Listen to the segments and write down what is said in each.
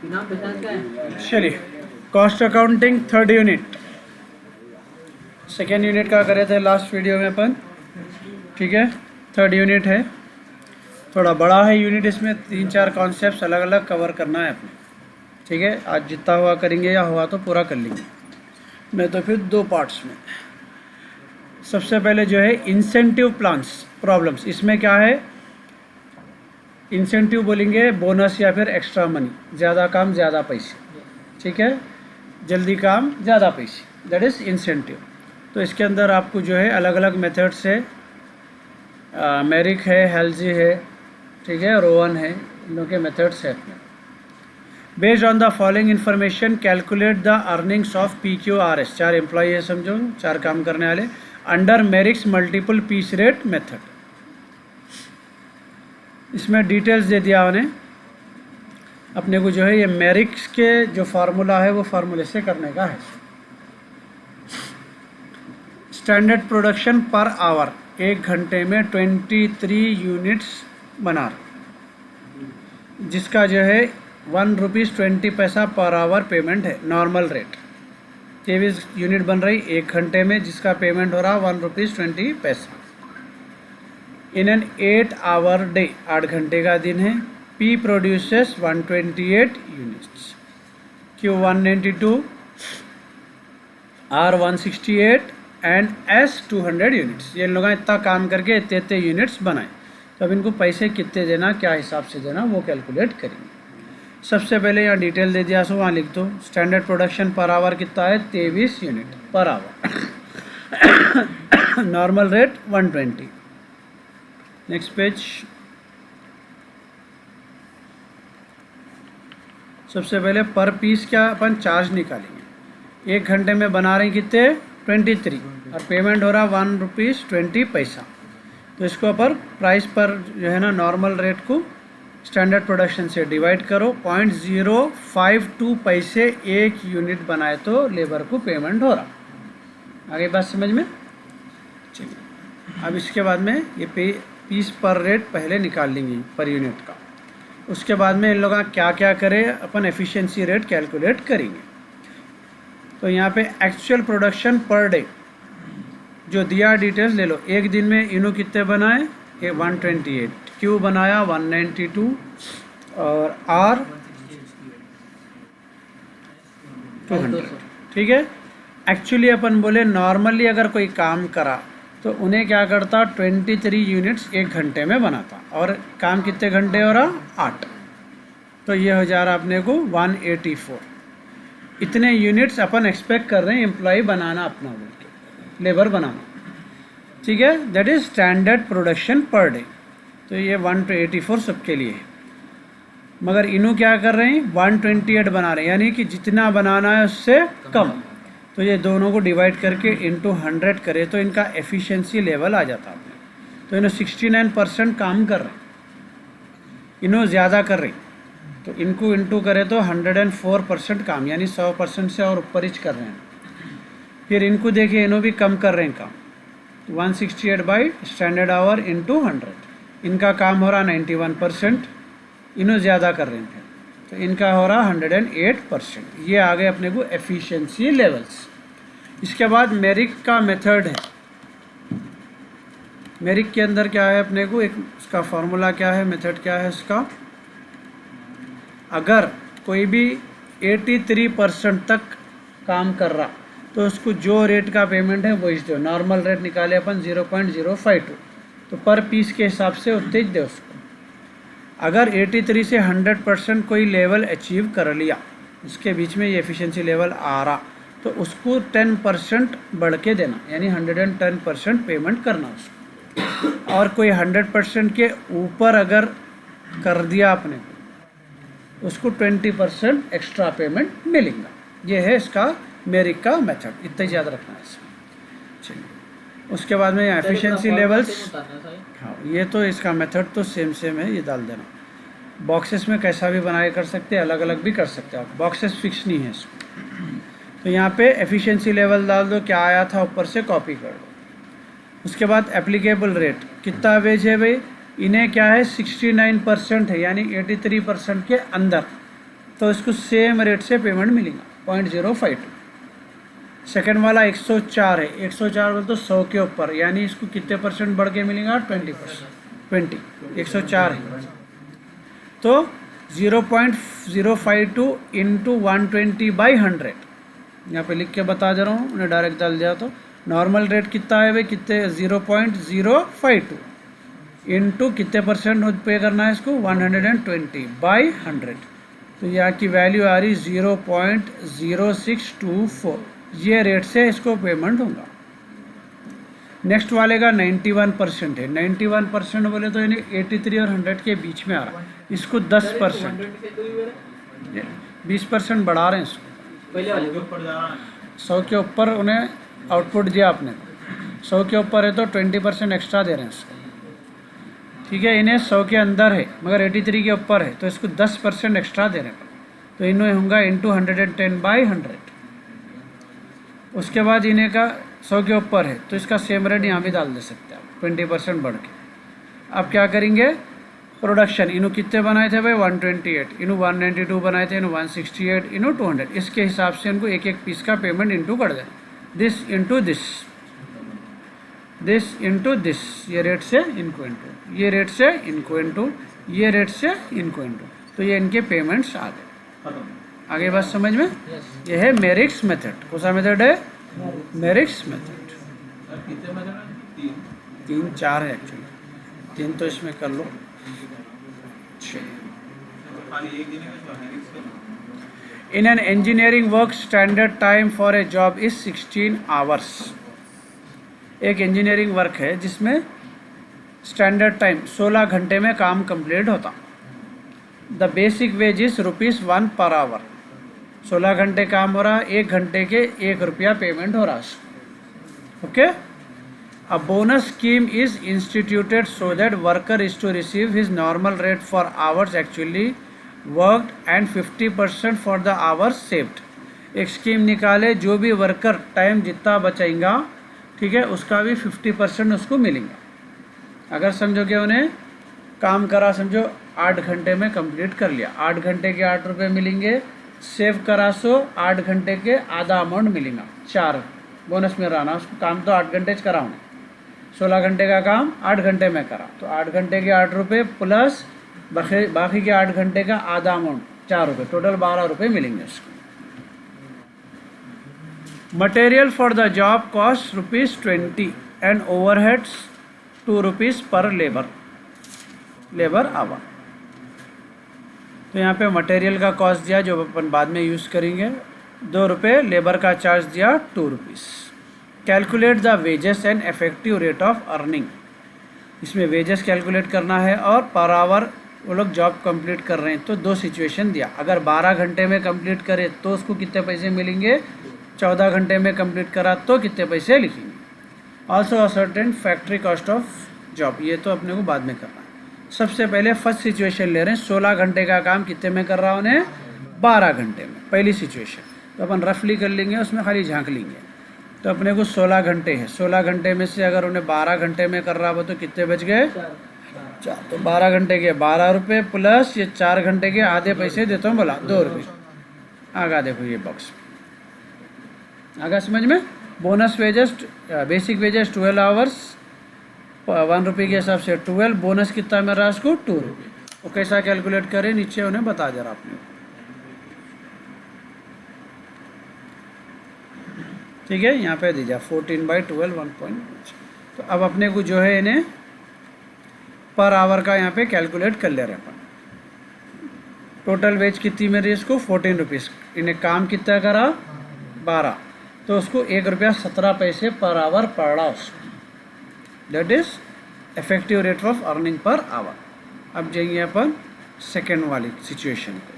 चलिए, cost accounting third unit, second unit का करे थे लास्ट वीडियो में अपन, ठीक है। थर्ड यूनिट है, थोड़ा बड़ा है यूनिट, इसमें 3-4 कॉन्सेप्ट्स अलग अलग कवर करना है अपने, ठीक है। आज जितना हुआ करेंगे या हुआ तो पूरा कर लेंगे, मैं तो फिर 2 पार्ट्स में। सबसे पहले जो है इंसेंटिव प्लान्स प्रॉब्लम्स, इसमें क्या है, इंसेंटिव बोलेंगे बोनस या फिर एक्स्ट्रा मनी, ज़्यादा काम ज़्यादा पैसे, ठीक है, जल्दी काम ज़्यादा पैसे, दैट इज़ इंसेंटिव। तो इसके अंदर आपको जो है अलग अलग मेथड्स है, मेरिक है, हेल्जी है, ठीक है, रोवन है, इन लोगों के मेथड्स है। Based on the following information calculate the earnings of PQRS, 4 employee है समझो, 4 काम करने वाले, under Merrick's multiple piece rate method. इसमें डिटेल्स दे दिया उन्हें अपने को, जो है ये मेरिक्स के जो फार्मूला है वो फार्मूले से करने का है। स्टैंडर्ड प्रोडक्शन पर आवर, 1 घंटे में 23 यूनिट्स बना, जिसका जो है ₹1.20 पर आवर पेमेंट है, नॉर्मल रेट। 23 यूनिट बन रही 1 घंटे में, जिसका पेमेंट हो रहा ₹1.20। इन एन 8 आवर डे, 8 घंटे का दिन है। P produces 128 units, Q 192, R 168 and S 200 units. ये लोग इतना काम करके इतने यूनिट्स बनाए, तो अब इनको पैसे कितने देना, क्या हिसाब से देना, वो कैलकुलेट करेंगे। सबसे पहले यहाँ डिटेल दे दिया, सो वहाँ लिख दो। स्टैंडर्ड प्रोडक्शन पर आवर कितना है, 23 unit per hour. Normal rate 120। Next page. सबसे पहले पर पीस क्या अपन चार्ज निकालेंगे। 1 घंटे में बना रहे कितने, 23, और पेमेंट हो रहा ₹1.20। तो इसको अपन प्राइस पर जो है ना, नॉर्मल रेट को स्टैंडर्ड प्रोडक्शन से डिवाइड करो। 0.052 पैसे 1 यूनिट बनाए तो लेबर को पेमेंट हो रहा। आगे बात समझ में। चलिए, अब इसके बाद में ये पीस पर रेट पहले निकाल लेंगे पर यूनिट का। उसके बाद में इन लोग क्या क्या करें, अपन एफिशिएंसी रेट कैलकुलेट करेंगे। तो यहाँ पे एक्चुअल प्रोडक्शन पर डे जो दिया, डिटेल्स ले लो। 1 दिन में इनो कितने बनाए, 128, Q बनाया 192, और R 200, ठीक है। एक्चुअली अपन बोले नॉर्मली अगर कोई काम करा तो उन्हें क्या करता, 23 यूनिट्स 1 घंटे में बनाता, और काम कितने घंटे हो रहा, 8। तो ये हो जा रहा अपने को 184। इतने यूनिट्स अपन एक्सपेक्ट कर रहे हैं एम्प्लॉय बनाना, अपना बोल लेबर बनाना, ठीक है। That is standard production per day. तो ये 184 सबके लिए है, मगर इन्हों क्या कर रहे हैं, 128 बना रहे हैं, यानी कि जितना बनाना है उससे कम। तो ये दोनों को डिवाइड करके इंटू 100 करें तो इनका एफिशिएंसी लेवल आ जाता है। तो इन्हों 69% काम कर रहे हैं, इन्हों ज़्यादा कर रहे हैं, तो इनको इंटू करें तो 104% काम, यानी 100% से और ऊपर ही कर रहे हैं। फिर इनको देखिए, इन्हों भी कम कर रहे हैं काम, 168 बाई स्टैंडर्ड आवर इंटू 100, इनका काम हो रहा 91%, इन्हों ज़्यादा कर रहे हैं, तो इनका हो रहा 108%। ये आ गए अपने को एफिशिएंसी लेवल्स। इसके बाद मेरिक का मेथड है। मेरिक के अंदर क्या है अपने को, एक इसका फार्मूला क्या है, मेथड क्या है इसका। अगर कोई भी 83% तक काम कर रहा तो उसको जो रेट का पेमेंट है वो इस दो। नॉर्मल रेट निकाले अपन 0.052, तो पर पीस के हिसाब से उतने दे उसको। अगर 83 से 100% कोई लेवल अचीव कर लिया, उसके बीच में ये एफिशिएंसी लेवल आ रहा, तो उसको 10% बढ़ के देना, यानी 110% पेमेंट करना उसको। और कोई 100% के ऊपर अगर कर दिया आपने, उसको 20% एक्स्ट्रा पेमेंट मिलेगा। ये है इसका मेरिक का मेथड, इतना ही याद रखना है इसमें। चलिए, उसके बाद में एफिशिएंसी लेवल्स, हाँ ये तो इसका मेथड तो सेम है, ये डाल देना। बॉक्सेस में कैसा भी बनाए कर सकते हैं, अलग अलग भी कर सकते हैं आप, बॉक्सेस फिक्स नहीं है इसमें। तो यहाँ पे एफिशिएंसी लेवल डाल दो, क्या आया था ऊपर से कॉपी कर दो। उसके बाद एप्लीकेबल रेट कितना वेज है भाई, इन्हें क्या है 69% है, यानी 83% के अंदर तो इसको सेम रेट से पेमेंट मिलेगा 0.052। सेकंड वाला 104 है, 104 बोले तो 100 के ऊपर, यानी इसको कितने परसेंट बढ़ के मिलेगा 20%। 104 है तो 0.052 इंटू 120/100, यहाँ पे लिख के बता दे रहा हूँ, उन्हें डायरेक्ट डाल दिया। तो नॉर्मल रेट कितना है भाई, कितने 0.052 इंटू कितने परसेंट पे करना है इसको 120/100, तो यहाँ की वैल्यू आ रही 0.0624, ये रेट से इसको पेमेंट होगा। नेक्स्ट वाले का 91% है, 91% बोले तो यानी 83 और 100 के बीच में आ रहा है, इसको 10% 20% बढ़ा रहे हैं इसको, 100 के ऊपर उन्हें आउटपुट दिया आपने, 100 के ऊपर है तो 20% एक्स्ट्रा दे रहे हैं इसको, ठीक है। इन्हें 100 के अंदर है मगर 83 के ऊपर है तो इसको 10% एक्स्ट्रा दे रहे हैं, तो इन्हें होगा इंटू 110/100। उसके बाद इन्हें का 100 के ऊपर है तो इसका सेम रेट यहाँ भी डाल दे सकते हैं आप 20% बढ़ के। अब क्या करेंगे, प्रोडक्शन इन्हों कितने बनाए थे भाई 128, इन्हों 192 बनाए थे, इन्हों 168, इन्हों 200, इसके हिसाब से इनको एक एक पीस का पेमेंट इंटू कर दें, this into this, this into this, ये रेट से इनको इंटू, ये रेट से इनको इंटू, ये रेट से इनको इंटू, तो ये इनके पेमेंट्स आ गए। आगे बात समझ में? ये है मेरिक्स मेथड। कौन सा मेथड है? मेरिक्स मेथड। 3-4 है एक्चुअली, 3 तो इसमें कर लो। In an engineering work, standard time for a job is 16 hours. एक इंजीनियरिंग वर्क है जिसमें स्टैंडर्ड टाइम 16 घंटे में काम कंप्लीट होता। The basic veg is ₹1 per hour. 16 घंटे काम हो रहा, 1 घंटे के 1 रुपया पेमेंट हो रहा। Okay. A bonus scheme is instituted so that worker is to receive his normal rate for hours actually worked and 50% for the hours saved. एक स्कीम निकाले, जो भी वर्कर टाइम जितना बचाएगा, ठीक है, उसका भी 50% उसको मिलेंगे। अगर समझो कि उन्हें काम करा, समझो 8 घंटे में कंप्लीट कर लिया, 8 घंटे के 8 रुपये मिलेंगे, सेव करा सो 8 घंटे के आधा अमाउंट मिलेगा, 4 बोनस में रहना। उसको काम तो 8 घंटे करा उन्हें, 16 घंटे का काम 8 घंटे में करा, तो 8 घंटे के 8 रुपये प्लस बाकी के 8 घंटे का आधा अमाउंट 4 रुपये, टोटल 12 रुपये मिलेंगे उसको। Material for the job cost ₹20 and overheads ₹2 पर लेबर आवर। तो यहाँ पे मटेरियल का कॉस्ट दिया जो अपन बाद में यूज़ करेंगे, ₹2, लेबर का चार्ज दिया ₹2। Calculate the wages and effective rate of earning. इसमें वेजेस कैलकुलेट करना है और पर आवर वो लोग जॉब कंप्लीट कर रहे हैं, तो 2 सिचुएशन दिया। अगर 12 घंटे में कंप्लीट करे तो उसको कितने पैसे मिलेंगे, 14 घंटे में कंप्लीट करा तो कितने पैसे लिखेंगे। Also ascertain factory cost of job, ये तो अपने को बाद में करना है। सबसे पहले फर्स्ट सिचुएशन ले रहे हैं, 16 घंटे का काम कितने में कर रहा उन्हें, 12 घंटे में, पहली सिचुएशन। तो अपन रफली कर लेंगे, उसमें खाली झांक लेंगे। तो अपने को 16 घंटे है, 16 घंटे में से अगर उन्हें 12 घंटे में कर रहा हो तो कितने बच गए, 4। तो 12 घंटे के 12 रुपये प्लस ये 4 घंटे के आधे पैसे देता हूँ, बोला ₹2। आगा देखो ये बॉक्स, आगा समझ में। Bonus wages, basic wages 12 hours, ₹1 के हिसाब से 12, बोनस कितना मिल रहा है उसको ₹2। वो कैसा कैलकुलेट करें नीचे उन्हें बता दे रहा आपने, ठीक है। यहाँ पे दीजिए 14/12 1.5। तो अब अपने को जो है इन्हें पर आवर का यहाँ पे कैलकुलेट कर ले रहे हैं अपन। टोटल वेज कितनी मिल रही है इसको, ₹14। इन्हें काम कितना करा, 12, तो उसको ₹1.17 पर आवर पड़ रहा उसको। That is effective rate of earning per hour. अब जाइए अपन सेकेंड वाली सिचुएशन पे।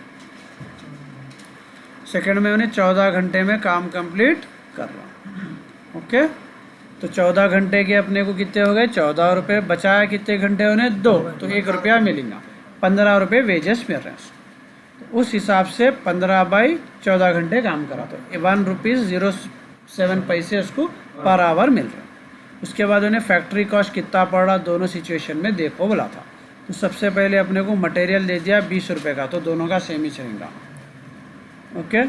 सेकेंड में उन्हें 14 घंटे में काम कंप्लीट कर रहा हूँ। ओके, तो 14 घंटे के अपने को कितने हो गए, ₹14। बचाया कितने घंटे उन्हें, 2, तो ₹1 मिलेगा, ₹15 वेजेस मिल रहे हैं। तो उस हिसाब से 15/14 घंटे काम करा, तो ₹1.07 उसको पर आवर मिल रहा है। उसके बाद उन्हें फैक्ट्री कॉस्ट कितना पड़ रहा, दोनों सिचुएशन में देखो बोला था। तो सबसे पहले अपने को मटेरियल दे दिया ₹20 का, तो दोनों का सेम ही चलेगा। ओके।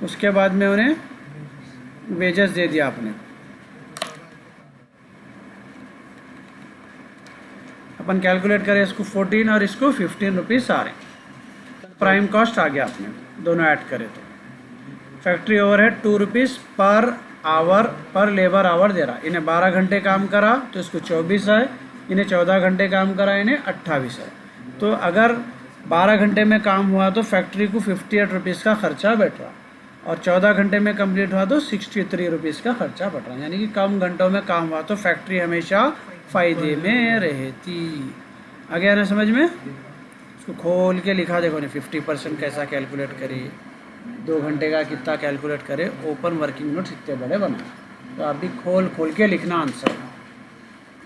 उसके बाद में उन्हें वेजेस दे दिया आपने, अपन कैलकुलेट करें इसको 14 और इसको 15 रुपीज़ आ रहे हैं। प्राइम कॉस्ट आ गया आपने दोनों ऐड करें तो। Factory overhead 2 rupees per hour पर लेबर आवर दे रहा। इन्हें 12 घंटे काम करा तो इसको 24 है, इन्हें 14 घंटे काम करा इन्हें 28 है। तो अगर 12 घंटे में काम हुआ तो फैक्ट्री को 58 रुपीज़ का खर्चा बैठ रहा, और 14 घंटे में कंप्लीट हुआ तो 63 रुपीज़ का खर्चा बढ़ रहा। यानी कि कम घंटों में काम हुआ तो फैक्ट्री हमेशा फ़ायदे में रहती। आ गया ना समझ में? इसको खोल के लिखा देखो ने 50% कैसा कैलकुलेट करे, 2 घंटे का कितना कैलकुलेट करे, ओपन वर्किंग नोट्स इतने बड़े बना। तो आप भी खोल खोल के लिखना आंसर।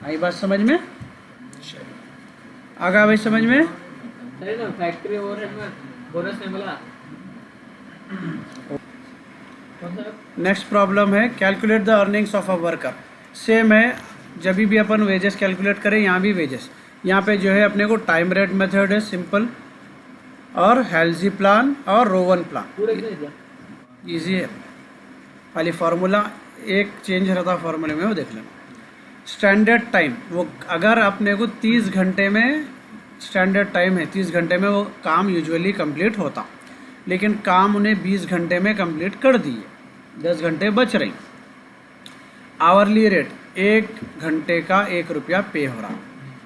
आई बात समझ में? आगा भाई समझ में? फैक्ट्री ओवरहेड में बोनस नहीं मिला। नेक्स्ट प्रॉब्लम है calculate the earnings of a worker. Same है, जब भी अपन वेजेस कैलकुलेट करें यहाँ भी वेजेस। यहाँ पे जो है अपने को टाइम रेट मेथड है सिंपल, और हेल्जी प्लान और रोवन प्लान इजी है। खाली फार्मूला एक चेंज रहता फार्मूले में, वो देख लेना। स्टैंडर्ड टाइम, वो अगर अपने को 30 घंटे में स्टैंडर्ड टाइम है, 30 घंटे में वो काम यूजुअली कंप्लीट होता, लेकिन काम उन्हें 20 घंटे में कंप्लीट कर दिए, 10 घंटे बच रही। आवरली रेट 1 घंटे का 1 रुपया पे हो रहा,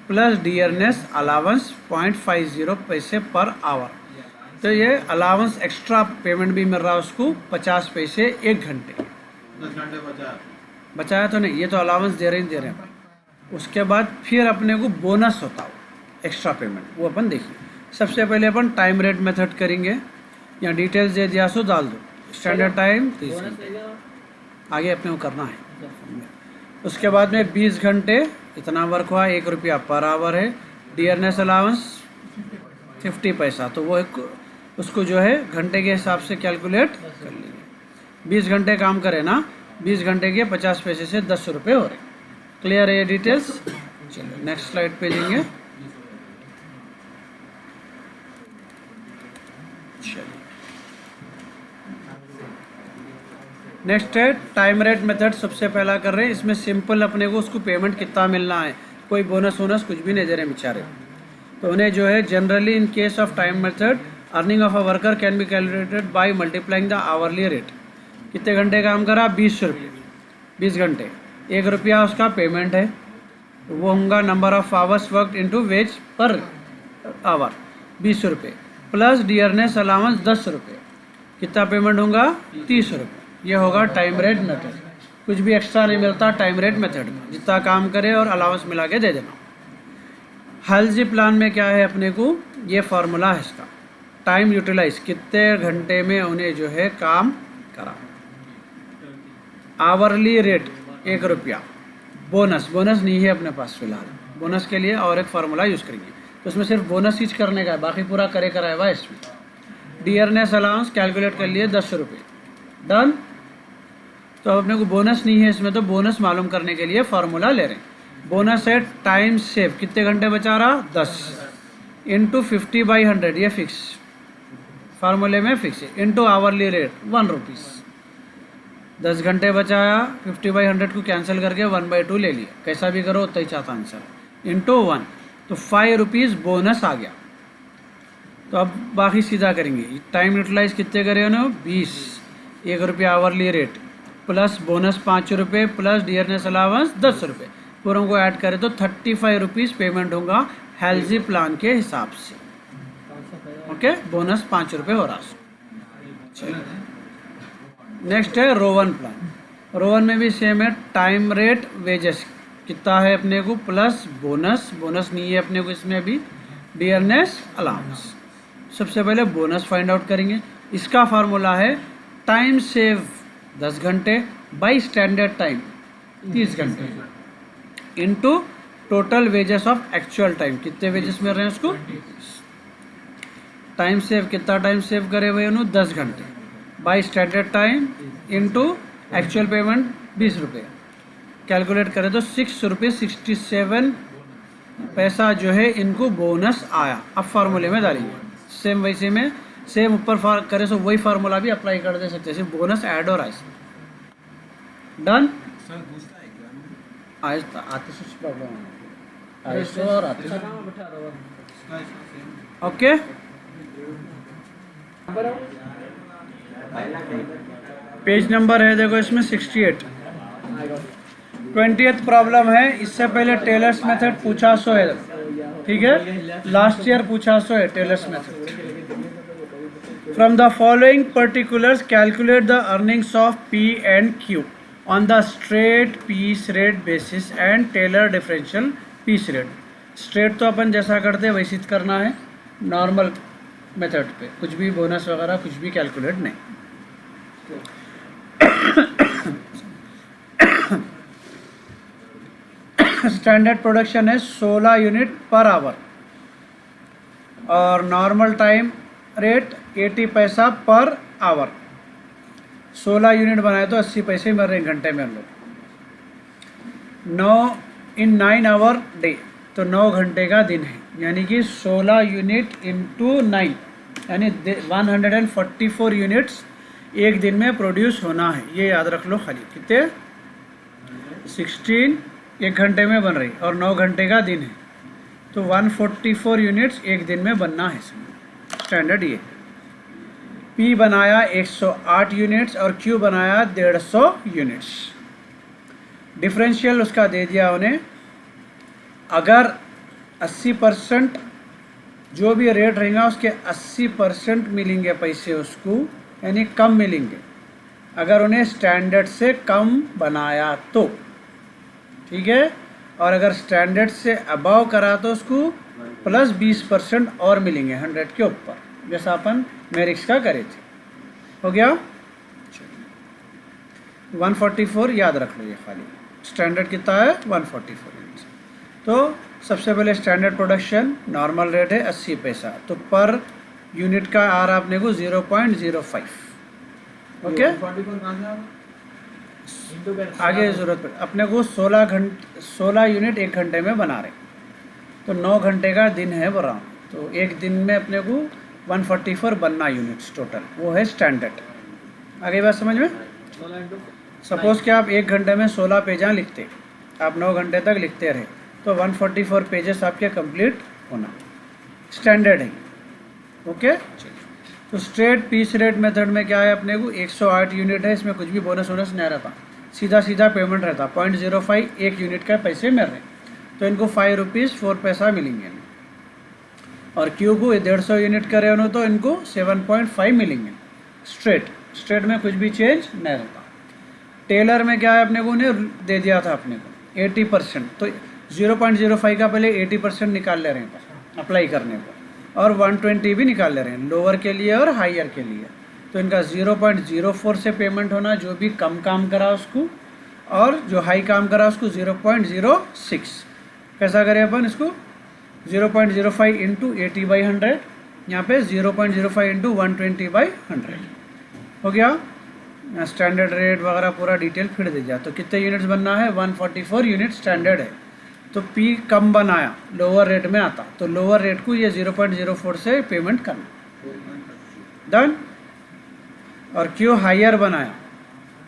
प्लस डियरनेस अलावेंस 0.50 पैसे पर आवर। तो ये अलावेंस एक्स्ट्रा पेमेंट भी मिल रहा है उसको 50 पैसे 1 घंटे। 10 घंटे बचाया तो नहीं, ये तो अलावेंस दे रहे हैं। उसके बाद फिर अपने को बोनस होता हो एक्स्ट्रा पेमेंट, वो अपन देखिए। सबसे पहले अपन टाइम रेट मेथड करेंगे, यहाँ डिटेल्स दे दिया सो डाल दो। स्टैंडर्ड टाइम 30 घंटे आगे अपने को करना है। उसके बाद में 20 घंटे इतना वर्क हुआ, 1 रुपया पर आवर है। डियरनेस अलाउंस 50 पैसा, तो वो उसको जो है घंटे के हिसाब से कैलकुलेट कर लेंगे। 20 घंटे काम करे ना, 20 घंटे के 50 पैसे से 10 रुपये हो रहे। क्लियर है ये डिटेल्स? चलो नेक्स्ट स्लाइड पे लेंगे। नेक्स्ट है टाइम रेट मेथड। सबसे पहला कर रहे हैं, इसमें सिंपल अपने को उसको पेमेंट कितना मिलना है, कोई बोनस वोनस कुछ भी नहीं दे रहे बेचारे। तो उन्हें जो है generally in case of time method earning of a worker can be calculated by multiplying the hourly rate. कितने घंटे काम करा? 20 रुपये, 20 घंटे, 1 रुपया उसका पेमेंट है, वो होगा number of hours work into wage per hour 20 रुपये, प्लस डियरनेस अलाउंस 10 रुपये। कितना पेमेंट होगा? 30 रुपये। ये होगा टाइम रेट मेथड। कुछ भी एक्स्ट्रा नहीं मिलता टाइम रेट मेथड में, जितना काम करे और अलाउंस मिला के दे देना। हेल्जी प्लान में क्या है अपने को, ये फार्मूला है इसका। टाइम यूटिलाइज, कितने घंटे में उन्हें जो है काम करा। आवरली रेट 1 रुपया, बोनस नहीं है अपने पास फिलहाल, बोनस के लिए और एक फार्मूला यूज़ करेंगे, तो उसमें सिर्फ बोनस यूज करने का है, बाकी पूरा करे कराया हुआ इसमें। डियरनेस अलाउंस कैलकुलेट कर लिए 10 रुपये, डन। तो अपने को बोनस नहीं है इसमें, तो बोनस मालूम करने के लिए फार्मूला ले रहे हैं। बोनस है टाइम सेव, कितने घंटे बचा रहा? 10 इंटू 50/100, ये फिक्स फार्मूले में फिक्स है, इंटू आवरली रेट 1 रुपीज़। 10 घंटे बचाया, 50/100 को कैंसिल करके 1/2 ले लिया, कैसा भी करो उतना ही चाहता आंसर, इंटू 1, तो 5 रुपीज़ बोनस आ गया। तो अब बाकी सीधा करेंगे। टाइम यूटिलाइज कितने करे उन्होंने? 20, 1 रुपया आवरली रेट, प्लस बोनस 5 रुपये, प्लस डियरनेस अलाउंस 10 रुपये, पूरों को ऐड करें तो 35 रुपीज़ पेमेंट होगा हेल्जी प्लान के हिसाब से। ओके, बोनस 5 रुपये हो रहा। चलिए नेक्स्ट है रोवन प्लान। रोवन में भी सेम है, टाइम रेट वेजेस कितना है अपने को, प्लस बोनस नहीं है अपने को इसमें भी, डियरनेस अलाउंस। सबसे पहले बोनस फाइंड आउट करेंगे। इसका फार्मूला है टाइम सेव 10 घंटे बाई स्टैंडर्ड टाइम 30 घंटे into total wages of actual time. कितने वेजेस मिल रहे हैं उसको? टाइम सेव, कितना टाइम सेव करे हुए उन्होंने? 10 घंटे by standard time into actual payment 20 रुपये। कैलकुलेट करें तो 6 रुपये 67 पैसा जो है इनको बोनस आया। अब फार्मूले में डालेंगे सेम वैसे में, सेम ऊपर करे सो वही फार्मूला भी अप्लाई कर दे सकते हैं, सिर्फ बोनस ऐड हो रहा है। डन। आज आते से प्रॉब्लम है और आते से ओके। पेज नंबर है देखो इसमें 68। 20th प्रॉब्लम है। इससे पहले टेलर्स मेथड पूछा सो है, ठीक है, लास्ट ईयर पूछा सो है Taylor's method. From the following particulars calculate the earnings of P and Q on the straight piece rate basis and Taylor differential piece rate. Straight तो अपन जैसा करते हैं वैसे ही करना है, नॉर्मल मेथड पे कुछ भी बोनस वगैरह कुछ भी कैलकुलेट नहीं। स्टैंडर्ड प्रोडक्शन है 16 यूनिट पर आवर और नॉर्मल टाइम रेट 80 पैसा पर आवर। 16 यूनिट बनाए तो 80 पैसे मिल रहे हैं घंटे में हम लोग। 9 आवर डे, तो 9 घंटे का दिन है, यानी कि 16 यूनिट इंटू 9 यानी 144 यूनिट्स एक दिन में प्रोड्यूस होना है। ये याद रख लो खाली। कितने 16 एक घंटे में बन रही और 9 घंटे का दिन है, तो 144 यूनिट्स एक दिन में बनना है। स्टैंडर्ड ये। पी बनाया 108 यूनिट्स और क्यू बनाया 150 यूनिट्स। डिफरेंशियल उसका दे दिया उन्हें। अगर 80% जो भी रेट रहेगा उसके 80% मिलेंगे पैसे उसको, यानी कम मिलेंगे अगर उन्हें स्टैंडर्ड से कम बनाया तो, ठीक है। और अगर स्टैंडर्ड से अबव करा तो उसको प्लस 20% और मिलेंगे 100 के ऊपर, जैसा अपन मेरिक्स का करे थे। हो गया। 144 याद रख लो ये खाली। स्टैंडर्ड कितना है 144 यूनिट्स। तो सबसे पहले स्टैंडर्ड प्रोडक्शन नॉर्मल रेट है 80 पैसा, तो पर यूनिट का आ रहा अपने को 0.05। ओके, आगे ज़रूरत पड़े अपने को 16 यूनिट एक घंटे में बना रहे, तो 9 घंटे का दिन है बोल रहा हूँ, तो एक दिन में अपने को 144 बनना यूनिट्स टोटल, वो है स्टैंडर्ड। आगे बात समझ में। सपोज़ कि आप एक घंटे में 16 पेजा लिखते, आप 9 घंटे तक लिखते रहे, तो 144 पेजेस आपके कंप्लीट होना स्टैंडर्ड है। ओके। तो स्ट्रेट पीस रेट मेथड में क्या है अपने को 108 यूनिट है, इसमें कुछ भी बोनस वोनस नहीं रहता, सीधा सीधा पेमेंट रहता। 0.05 एक यूनिट का पैसे मिल रहे, तो इनको 5 रुपीज़ 4 पैसा मिलेंगे। और क्यू को 150 यूनिट करे उन्होंने तो इनको 7.5 मिलेंगे। स्ट्रेट में कुछ भी चेंज नहीं रहता। टेलर में क्या है अपने को उन्हें दे दिया था अपने को 80%, तो 0.05 का पहले 80% निकाल ले रहे हैं अप्लाई करने को, और 120 भी निकाल ले रहे हैं लोअर के लिए और हायर के लिए। तो इनका 0.04 से पेमेंट होना जो भी कम काम करा उसको, और जो हाई काम करा उसको 0.06। कैसा करें अपन इसको 0.05 इंटू 80/100, यहाँ पे 0.05 इंटू 120/100 हो गया। स्टैंडर्ड रेट वगैरह पूरा डिटेल फिर दे दिया। तो कितने यूनिट्स बनना है 144 यूनिट स्टैंडर्ड है, तो पी कम बनाया लोअर रेट में आता, तो लोअर रेट को ये 0.04 से पेमेंट करना। डन। और क्यू हायर बनाया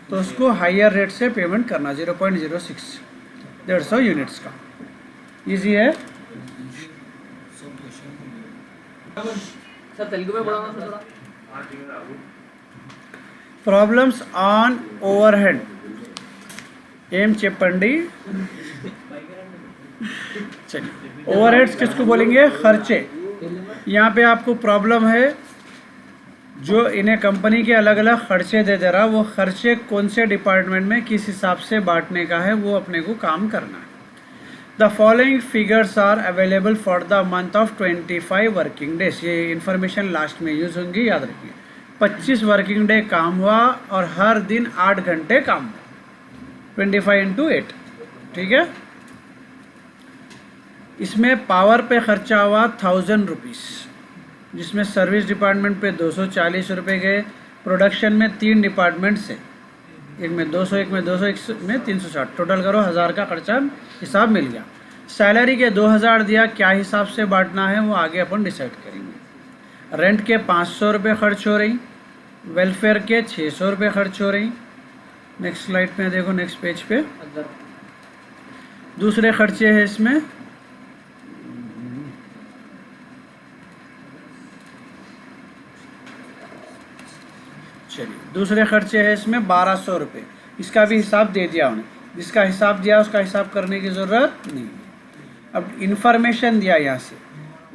तो उसको हायर रेट से पेमेंट करना 0.06, 150 यूनिट्स का। इजी है। सर तेलुगु में बोला ना थोड़ा। प्रॉब्लम्स ऑन ओवरहेड एम चेपंडी। चलिए, ओवरहेड्स किसको बोलेंगे, खर्चे। यहाँ पे आपको प्रॉब्लम है जो इन्हें कंपनी के अलग अलग खर्चे दे रहा, वो खर्चे कौन से डिपार्टमेंट में किस हिसाब से बांटने का है, वो अपने को काम करना है। The following figures are available for the month of 25 working days. ये इन्फॉर्मेशन लास्ट में यूज होंगी, याद रखिए। 25 वर्किंग डे काम हुआ और हर दिन 8 घंटे काम हुआ, 25 इंटू 8, ठीक है। इसमें पावर पे खर्चा हुआ 1000 रुपीज़, जिसमें सर्विस डिपार्टमेंट पे 240 रुपये गए, प्रोडक्शन में 3 डिपार्टमेंट से, एक में 200, एक में 200, एक में 360, टोटल करो 1000 का खर्चा हिसाब मिल गया। सैलरी के 2000 दिया, क्या हिसाब से बांटना है वो आगे अपन डिसाइड करेंगे। रेंट के 500 रुपये खर्च हो रही, वेलफेयर के 600 रुपये खर्च हो रही। नेक्स्ट स्लाइड पे देखो, नेक्स्ट पेज पे अदर दूसरे खर्चे हैं इसमें। चलिए, दूसरे खर्चे हैं इसमें 1200 रुपये। इसका भी हिसाब दे दिया उन्हें, जिसका हिसाब दिया उसका हिसाब करने की ज़रूरत नहीं है। अब इंफॉर्मेशन दिया यहाँ से,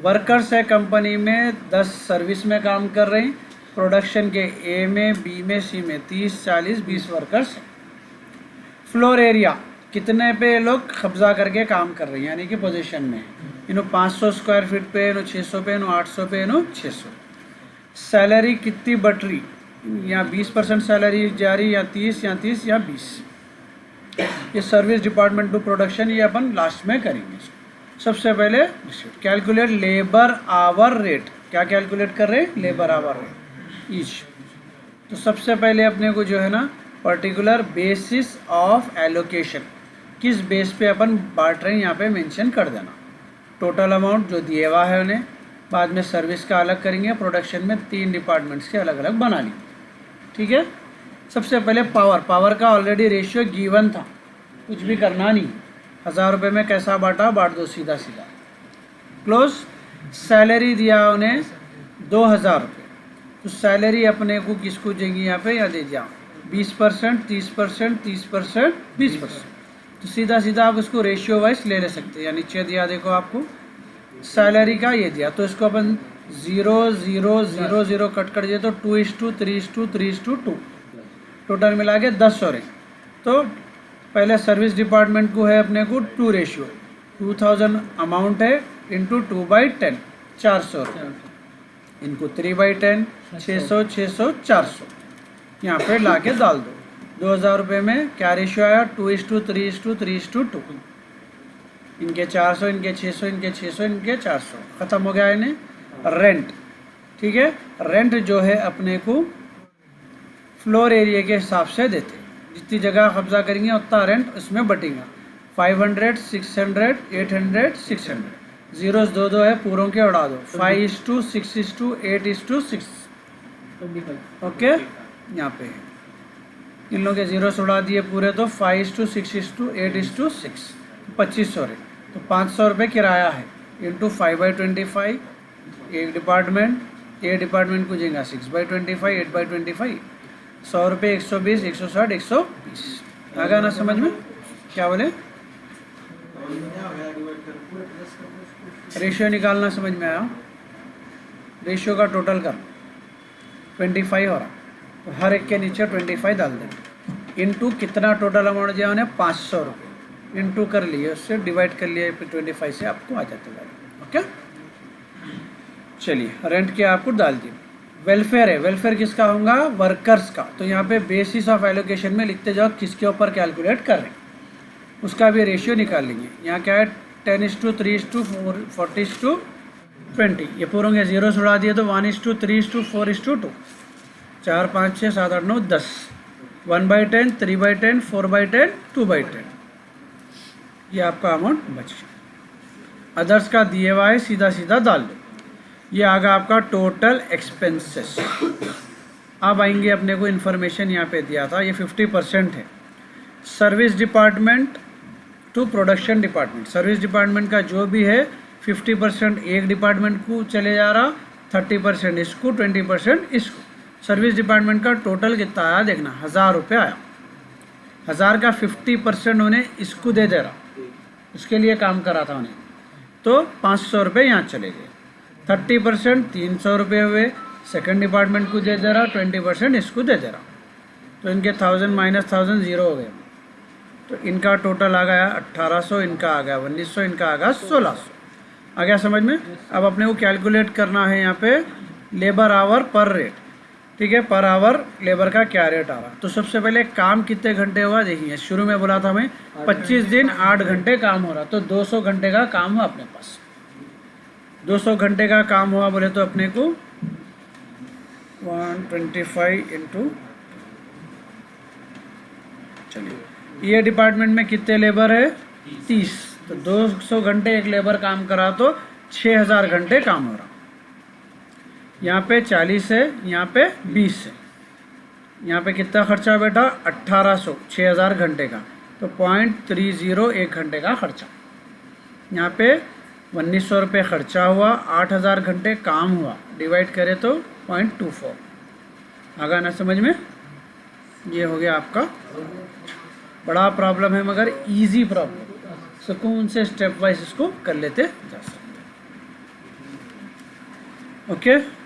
वर्कर्स है कंपनी में 10 सर्विस में काम कर रहे हैं, प्रोडक्शन के ए में, बी में, सी में 30, 40, 20 वर्कर्स हैं। फ्लोर एरिया कितने पे लोग कब्जा करके काम कर रहे हैं, यानी कि पोजीशन में इन्हों 500 स्क्वायर फीट पे, इन्हों 600 पे, इन्हों 800 पे, इन्हों 600। सैलरी कितनी बट रही, या 20% सैलरी जा रही, या 30, या 30, या 20। ये सर्विस डिपार्टमेंट टू प्रोडक्शन, ये अपन लास्ट में करेंगे। सबसे पहले कैलकुलेट लेबर आवर रेट। क्या कैलकुलेट कर रहे हैं, लेबर आवर रेट ईच। तो सबसे पहले अपने को जो है ना, पर्टिकुलर बेसिस ऑफ एलोकेशन, किस बेस पे अपन बांट रहे हैं यहाँ पे मेंशन कर देना। टोटल अमाउंट जो दिया हुआ है उन्हें, बाद में सर्विस का अलग करेंगे, प्रोडक्शन में 3 डिपार्टमेंट्स के अलग अलग बना लेंगे। ठीक है। सबसे पहले पावर का ऑलरेडी रेशियो गिवन था, कुछ भी करना नहीं। 1000 रुपये में कैसा बांटा, बांट दो सीधा सीधा। क्लोज। सैलरी दिया उन्हें 2000 रुपये, तो सैलरी अपने को किसको देंगी यहाँ पे, या दे दिया 20%, 30%, 30%, 20%। तो सीधा सीधा आप उसको रेशियो वाइज ले सकते हैं। या नीचे दिया देखो आपको सैलरी का ये दिया, तो इसको अपन 0 0 0 0 कट कर दिए तो 2:3:3:2 3:2, टोटल मिला के 10 हो रहे। तो पहले सर्विस डिपार्टमेंट को है अपने को 2 रेशियो, 2000 अमाउंट है इंटू 2/10, 400 रुपये। इनको 3/10, 600 600 400 यहाँ पे ला के डाल दो। 2000 रुपये में क्या रेशियो आया, 2:3:2 3:2। इनके 400, इनके 600, इनके 600, इनके 400, ख़त्म हो गया इन्हें। रेंट, ठीक है। रेंट जो है अपने को फ्लोर एरिया के हिसाब से देते, जितनी जगह कब्जा करेंगे उतना रेंट उसमें बटेगा। 500, 600, 800, 600। जीरोस 2 है, पूरों के उड़ा दो। 5:6:8:6। ओके, यहाँ पे इन लोगों के जीरोस उड़ा दिए पूरे, तो 5:6:8:6, 2500 रहे। तो 500 रुपये किराया है, इंटू 5/25। एक डिपार्टमेंट, ए डिपार्टमेंट को देगा 6/25, 8/25, 100 रुपये, 120, 160, 120। आ गया ना समझ में, क्या बोले। रेशियो निकालना समझ में आया। रेशियो का टोटल कर 25 हो रहा, तो हर एक के नीचे 25 डाल दें। इनटू कितना टोटल अमाउंट दिया उन्हें, 500 रुपये। इनटू कर लिए, उससे डिवाइड कर लिए 25 से, आपको आ जाता है। ओके, चलिए रेंट के आपको डाल दिए। वेलफेयर है, वेलफेयर किसका होगा, वर्कर्स का। तो यहाँ पे बेसिस ऑफ एलोकेशन में लिखते जाओ किसके ऊपर कैलकुलेट कर रहे हैं, उसका भी रेशियो निकाल लेंगे। यहाँ क्या है, 10:3:4 40:20। ये पूरों के जीरो उड़ा दिए तो 1:3:4:2। 4 5 6 7 8 9 10। 1/10, 3/10, 4/10, 2/10। ये आपका अमाउंट बच गया। अदर्स का दिए हुआ है, सीधा सीधा डाल दो। ये आ गया आपका टोटल एक्सपेंसेस। अब आएंगे अपने को इन्फॉर्मेशन यहाँ पे दिया था, ये 50% है। Service department to production department. Service department का जो भी है 50% एक डिपार्टमेंट को चले जा रहा, 30% इसको, 20% इसको। सर्विस डिपार्टमेंट का टोटल कितना आया देखना, 1000 रुपये आया। 1000 का 50% उन्हें इसको दे दे रहा, उसके लिए काम करा था उन्हें, तो 500 रुपये यहाँ चले गए। 30% 300 रुपये हुए, सेकंड डिपार्टमेंट को दे दे रहा, 20% इसको दे दे रहा। तो इनके 1000 माइनस 1000 0 हो गए। तो इनका टोटल आ गया 1800, इनका आ गया 1900, इनका आ गया 1600। आ गया समझ में। अब अपने को कैलकुलेट करना है यहाँ पे लेबर आवर पर रेट। ठीक है, पर आवर लेबर का क्या रेट आ रहा। तो सबसे पहले काम कितने घंटे हुआ देखिए। शुरू में बोला था मैं 25 दिन 8 घंटे काम हो रहा, तो 200 घंटे का काम हुआ अपने पास। 200 घंटे का काम हुआ बोले तो अपने को 125 इंटू, चलिए ये डिपार्टमेंट में कितने लेबर है, 30। तो 200 घंटे एक लेबर काम करा तो 6000 घंटे काम हो रहा। यहाँ पे 40 है, यहाँ पे 20 है। यहाँ पे कितना खर्चा है बेटा? 1800, 6000 घंटे का, तो 0.30 एक घंटे का खर्चा। यहाँ पे 1900 रुपये खर्चा हुआ, 8000 घंटे काम हुआ, डिवाइड करें तो 0.24। आगा ना समझ में? ये हो गया आपका। बड़ा प्रॉब्लम है मगर इजी प्रॉब्लम, सुकून से स्टेप वाइज इसको कर लेते जा सकते। ओके।